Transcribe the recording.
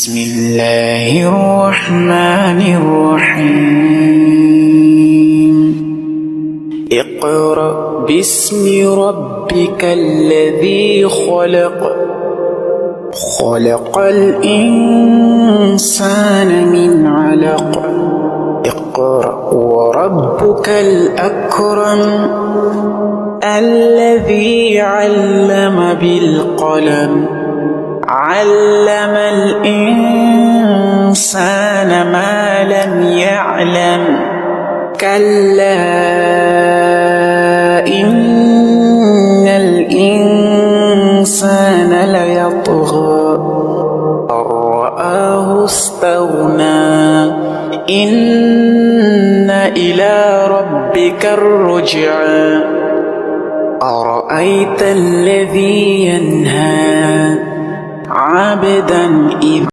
بسم الله الرحمن الرحيم اقرأ باسم ربك الذي خلق خلق الإنسان من علق اقرأ وربك الأكرم الذي علم بالقلم علم الإنسان ما لم يعلم كلا إن الإنسان ليطغى أن رآه استغنى إن إلى ربك الرجعى أرأيت الذي ينهى عبدا إذا